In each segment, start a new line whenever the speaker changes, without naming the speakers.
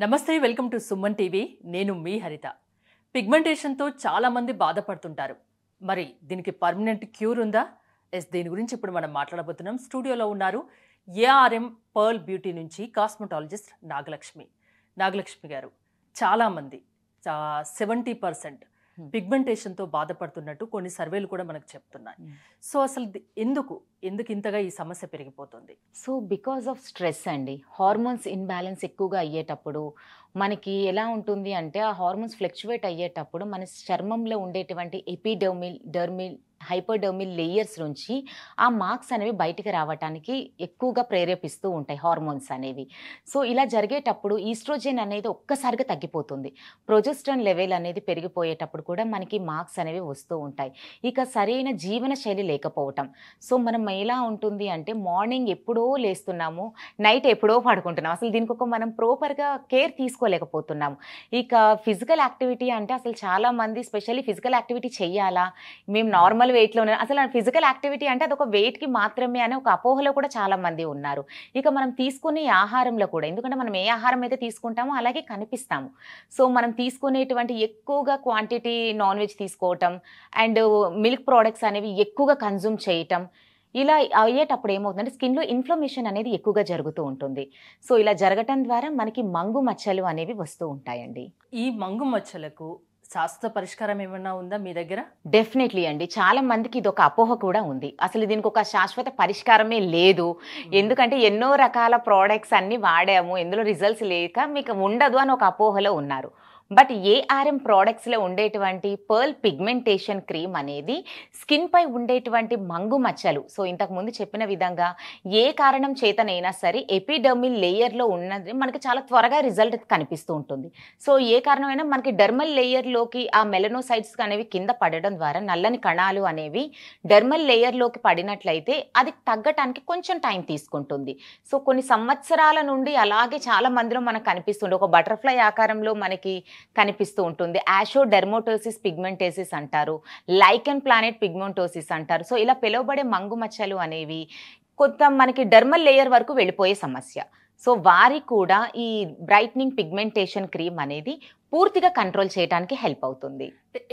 నమస్తే, welcome to Suman TV. నేను మీ హరిత. పిగ్మెంటేషన్తో చాలామంది బాధపడుతుంటారు. మరి దీనికి పర్మనెంట్ క్యూర్ ఉందా? దీని గురించి ఇప్పుడు మనం మాట్లాడబోతున్నాం. స్టూడియోలో ఉన్నారు ఏఆర్ఎం పర్ల్ బ్యూటీ నుంచి కాస్మెటాలజిస్ట్ నాగలక్ష్మి గారు. చాలామంది 70% పిగ్మెంటేషన్తో బాధపడుతున్నట్టు కొన్ని సర్వేలు కూడా మనకు చెప్తున్నాయి. సో అసలు ఎందుకు ఇంతగా ఈ సమస్య పెరిగిపోతుంది?
సో బికాస్ ఆఫ్ స్ట్రెస్ అండి. హార్మోన్స్ ఇన్బ్యాలెన్స్ ఎక్కువగా అయ్యేటప్పుడు మనకి ఎలా ఉంటుంది అంటే, ఆ హార్మోన్స్ ఫ్లక్చువేట్ అయ్యేటప్పుడు మన చర్మంలో ఉండేటువంటి ఎపిడర్మిల్ హైపర్డర్మిల్ లేయర్స్ నుంచి ఆ మార్క్స్ అనేవి బయటికి రావడానికి ఎక్కువగా ప్రేరేపిస్తూ ఉంటాయి హార్మోన్స్ అనేవి. సో ఇలా జరిగేటప్పుడు ఈస్ట్రోజెన్ అనేది ఒక్కసారిగా తగ్గిపోతుంది. ప్రొజెస్ట్రాన్ లెవెల్ అనేది పెరిగిపోయేటప్పుడు కూడా మనకి మార్క్స్ అనేవి వస్తూ ఉంటాయి. ఇక సరైన జీవన శైలి లేకపోవటం. సో మనం ఎలా ఉంటుంది అంటే, మార్నింగ్ ఎప్పుడో లేస్తున్నాము, నైట్ ఎప్పుడో పడుకుంటున్నాం. అసలు దీనికి ఒక మనం ప్రాపర్గా కేర్ తీసుకోలేకపోతున్నాము. ఇక ఫిజికల్ యాక్టివిటీ అంటే అసలు చాలామంది స్పెషల్లీ ఫిజికల్ యాక్టివిటీ చెయ్యాలా, మేము నార్మల్ వెయిట్లో అసలు ఫిజికల్ యాక్టివిటీ అంటే అదొక వెయిట్కి మాత్రమే అనే ఒక అపోహలో కూడా చాలామంది ఉన్నారు. ఇక మనం తీసుకునే ఆహారంలో కూడా, ఎందుకంటే మనం ఏ ఆహారం అయితే తీసుకుంటామో అలాగే కనిపిస్తాము. సో మనం తీసుకునేటువంటి ఎక్కువగా క్వాంటిటీ నాన్ వెజ్ తీసుకోవటం అండ్ మిల్క్ ప్రోడక్ట్స్ అనేవి ఎక్కువగా కన్జ్యూమ్ చేయటం, ఇలా అయ్యేటప్పుడు ఏమవుతుందంటే స్కిన్లో ఇన్ఫ్లమేషన్ అనేది ఎక్కువగా జరుగుతూ ఉంటుంది. సో ఇలా జరగటం ద్వారా మనకి మంగు మచ్చలు అనేవి వస్తూ ఉంటాయండి.
ఈ మంగు మచ్చలకు శాస్త్ర పరిష్కారం ఏమన్నా ఉందా మీ దగ్గర?
డెఫినెట్లీ అండి. చాలా మందికి ఇది ఒక అపోహ కూడా ఉంది. అసలు దీనికి ఒక శాశ్వత పరిష్కారమే లేదు. ఎందుకంటే ఎన్నో రకాల ప్రోడక్ట్స్ అన్ని వాడాము, ఎందులో రిజల్ట్స్ లేక మీకు ఉండదు అని ఒక అపోహలో ఉన్నారు. బట్ ఏఆర్ఎం ప్రోడక్ట్స్లో ఉండేటువంటి పర్ల్ పిగ్మెంటేషన్ క్రీమ్ అనేది స్కిన్ పై ఉండేటువంటి మంగు మచ్చలు, సో ఇంతకుముందు చెప్పిన విధంగా ఏ కారణం చేతనైనా సరే ఎపిడర్మిల్ లేయర్లో ఉన్నది మనకి చాలా త్వరగా రిజల్ట్ కనిపిస్తూ ఉంటుంది. సో ఏ కారణమైనా మనకి డెర్మల్ లేయర్లోకి ఆ మెలనోసైట్స్ అనేవి కింద పడడం ద్వారా నల్లని కణాలు అనేవి డెర్మల్ లేయర్లోకి పడినట్లయితే అది తగ్గటానికి కొంచెం టైం తీసుకుంటుంది. సో కొన్ని సంవత్సరాల నుండి అలాగే చాలా మందిలో మనకు కనిపిస్తుంది. ఒక బటర్ఫ్లై ఆకారంలో మనకి కనిపిస్తూ ఉంటుంది. యాషోడెర్మోటోసిస్ పిగ్మెంటేసిస్ అంటారు, లైకెన్ ప్లానెట్ పిగ్మెంటోసిస్ అంటారు. సో ఇలా పిలువబడే మంగు మచ్చలు అనేవి కొంత మనకి డెర్మల్ లేయర్ వరకు వెళ్ళిపోయే సమస్య. సో వారికి కూడా ఈ బ్రైట్నింగ్ పిగ్మెంటేషన్ క్రీమ్ అనేది పూర్తిగా కంట్రోల్ చేయడానికి హెల్ప్ అవుతుంది.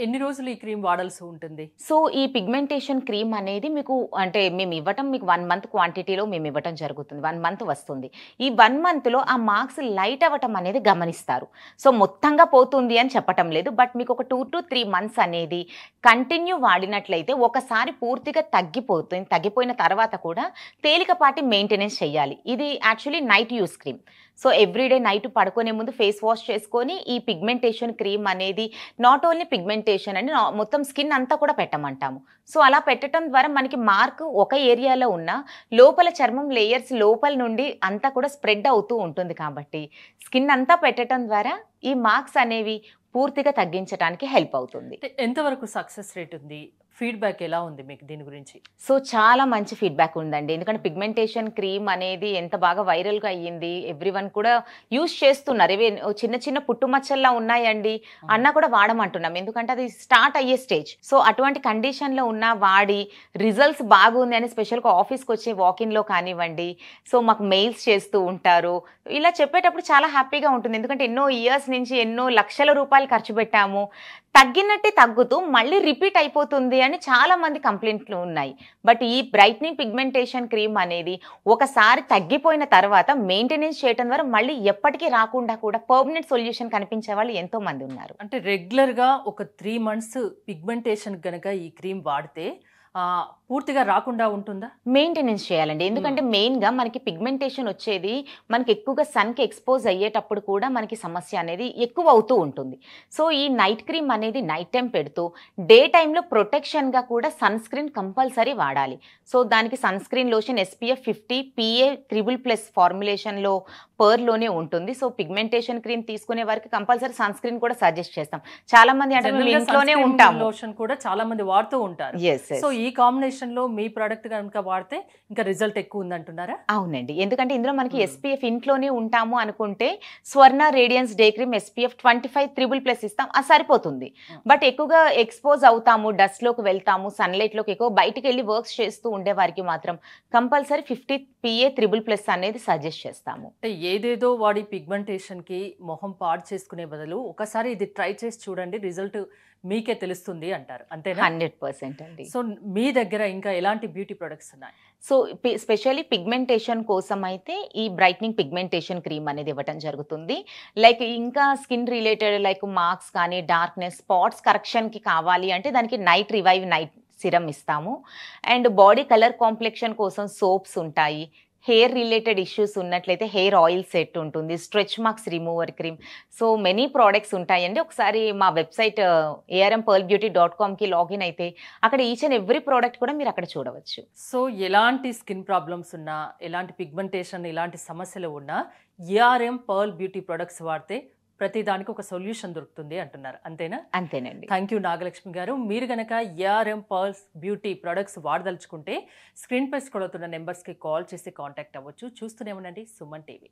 ఎన్ని రోజులు ఈ క్రీమ్ వాడాల్సి ఉంటుంది?
సో ఈ పిగ్మెంటేషన్ క్రీమ్ అనేది మీకు అంటే మేము ఇవ్వటం మీకు 1 month క్వాంటిటీలో మేము ఇవ్వటం జరుగుతుంది. 1 month వస్తుంది. ఈ 1 monthలో ఆ మార్క్స్ లైట్ అవ్వటం అనేది గమనిస్తారు. సో మొత్తంగా పోతుంది అని చెప్పటం లేదు, బట్ మీకు ఒక 2 to 3 months అనేది కంటిన్యూ వాడినట్లయితే ఒకసారి పూర్తిగా తగ్గిపోతుంది. తగ్గిపోయిన తర్వాత కూడా తేలికపాటి మెయింటెనెన్స్ చేయాలి. ఇది actually night use cream. So everyday night పడుకునే ముందు ఫేస్ వాష్ చేసుకొని ఈ పిగ్మెంటేషన్ క్రీమ్ అనేది నాట్ ఓన్లీ పిగ్మెంటేషన్ అని మొత్తం స్కిన్ అంతా కూడా పెట్టమంటాము. సో అలా పెట్టడం ద్వారా మనకి మార్క్ ఒక ఏరియాలో ఉన్న లోపల చర్మం లేయర్స్ లోపల నుండి అంతా కూడా స్ప్రెడ్ అవుతూ ఉంటుంది. కాబట్టి స్కిన్ అంతా పెట్టడం ద్వారా ఈ మార్క్స్ అనేవి పూర్తిగా తగ్గించడానికి హెల్ప్ అవుతుంది.
ఎంతవరకు సక్సెస్ రేట్ ఉంది? ఫీడ్బ్యాక్ ఎలా ఉంది మీకు దీని గురించి?
సో చాలా మంచి ఫీడ్బ్యాక్ ఉందండి. ఎందుకంటే పిగ్మెంటేషన్ క్రీమ్ అనేది ఎంత బాగా వైరల్గా అయ్యింది, ఎవ్రీవన్ కూడా యూజ్ చేస్తున్నారు. ఇవి చిన్న చిన్న పుట్టుమచ్చల్లా ఉన్నాయండి అన్నా కూడా వాడమంటున్నాం, ఎందుకంటే అది స్టార్ట్ అయ్యే స్టేజ్. సో అటువంటి కండిషన్లో ఉన్న వాడి రిజల్ట్స్ బాగుంది అని స్పెషల్గా ఆఫీస్కి వచ్చే వాకిన్లో కానివ్వండి, సో మాకు మెయిల్స్ చేస్తూ ఉంటారు. ఇలా చెప్పేటప్పుడు చాలా హ్యాపీగా ఉంటుంది. ఎందుకంటే ఎన్నో ఇయర్స్ నుంచి ఎన్నో లక్షల రూపాయలు ఖర్చు పెట్టాము, తగ్గినట్టే తగ్గుతూ మళ్ళీ రిపీట్ అయిపోతుంది అని చాలా మంది కంప్లైంట్లు ఉన్నాయి. బట్ ఈ బ్రైట్నింగ్ పిగ్మెంటేషన్ క్రీమ్ అనేది ఒకసారి తగ్గిపోయిన తర్వాత మెయింటెనెన్స్ చేయడం ద్వారా మళ్ళీ ఎప్పటికీ రాకుండా కూడా పర్మనెంట్ సొల్యూషన్ కనిపించే వాళ్ళు ఎంతో మంది ఉన్నారు.
అంటే రెగ్యులర్గా ఒక 3 months పిగ్మెంటేషన్ కనుక ఈ క్రీమ్ వాడితే పూర్తిగా రాకుండా ఉంటుందా?
మెయింటెనెన్స్ చేయాలండి. ఎందుకంటే మెయిన్గా మనకి పిగ్మెంటేషన్ వచ్చేది మనకి ఎక్కువగా సన్కి ఎక్స్పోజ్ అయ్యేటప్పుడు కూడా మనకి సమస్య అనేది ఎక్కువ అవుతూ ఉంటుంది. సో ఈ నైట్ క్రీమ్ అనేది నైట్ టైం పెడుతూ డే టైంలో ప్రొటెక్షన్గా కూడా సన్ స్క్రీన్ కంపల్సరీ వాడాలి. సో దానికి sunscreen lotion SPF 50 PA++ ఫార్ములేషన్లో పర్లోనే ఉంటుంది. సో పిగ్మెంటేషన్ క్రీమ్ తీసుకునే వారికి కంపల్సరీ సన్ స్క్రీన్ కూడా సజెస్ట్ చేస్తాం. చాలా మంది అంటే మేము ఇంట్లోనే ఉంటాము,
లోషన్ కూడా చాలా మంది వాడుతూ ఉంటారు. సో ఈ కాంబినేషన్ లో మీ ప్రోడక్ట్ కనుక వాడితే ఇంకా రిజల్ట్ ఎక్కువ ఉందంటున్నారా?
అవునండి. ఎందుకంటే ఇందులో మనకి SPF ఇంట్లోనే ఉంటాము అనుకుంటే స్వర్ణ రేడియన్స్ డే క్రీమ్ SPF 25++ ఇస్తాం, అది సరిపోతుంది. బట్ ఎక్కువగా ఎక్స్పోజ్ అవుతాము, డస్ట్ లోకి వెళ్తాము, సన్లైట్ లోకి ఎక్కువ బయటికి వెళ్ళి వర్క్స్ చేస్తూ ఉండే వారికి మాత్రం కంపల్సరీ 50 PA++ అనేది సజెస్ట్ చేస్తాము.
ఏ ఏదేదో వాడి పిగ్మెంటేషన్‌కి మొహం పాడు చేసుకునే బదులు ఒకసారి ఇది ట్రై చేసి చూడండి. రిజల్ట్ మీకే తెలుస్తుంది అంటారు. అంతేనా?
100% అండి.
సో, మీ దగ్గర ఇంకా ఎలాంటి బ్యూటీ ప్రొడక్ట్స్ ఉన్నాయి?
సో, స్పెషల్లీ పిగ్మెంటేషన్ కోసం అయితే ఈ బ్రైట్నింగ్ పిగ్మెంటేషన్ క్రీమ్ అనేది ఇవ్వటం జరుగుతుంది. లైక్ ఇంకా స్కిన్ రిలేటెడ్ లైక్ మార్క్స్ కానీ, డార్క్‌నెస్, స్పాట్స్ కరెక్షన్‌కి కావాలి అంటే దానికి నైట్ రివైవ్ నైట్ సిరమ్ ఇస్తాము. అండ్ బాడీ కలర్ కాంప్లెక్షన్ కోసం సోప్స్ ఉంటాయి. హెయిర్ రిలేటెడ్ ఇష్యూస్ ఉన్నట్లయితే హెయిర్ ఆయిల్ సెట్ ఉంటుంది. Stretch marks remover cream. So, many products ఉంటాయండి. ఒకసారి మా వెబ్‌సైట్ armpearlbeauty.comకి లాగిన్ అయితే అక్కడ ఈచ్ అండ్ ఎవ్రీ ప్రొడక్ట్ కూడా మీరు అక్కడ చూడవచ్చు.
సో, ఎలాంటి స్కిన్ ప్రాబ్లమ్స్ ఉన్నా, ఎలాంటి పిగ్మెంటేషన్, ఇలాంటి సమస్యలు ఉన్నా ఏఆర్ఎం పర్ల్ బ్యూటీ ప్రొడక్ట్స్ వాడితే ప్రతి దానికి ఒక సొల్యూషన్ దొరుకుతుంది అంటున్నారు. అంతేనా?
అంతేనండి.
Thank you Nagalakshmi garu. మీరు గనక ఏఆర్ఎం పర్ల్స్ బ్యూటీ ప్రొడక్ట్స్ వాడదలుచుకుంటే స్క్రీన్ పై స్క్రోల్ అవుతున్న నెంబర్స్‌కి కాల్ చేసి కాంటాక్ట్ అవ్వచ్చు. చూస్తూనే ఉండండి సుమన్ టీవీ.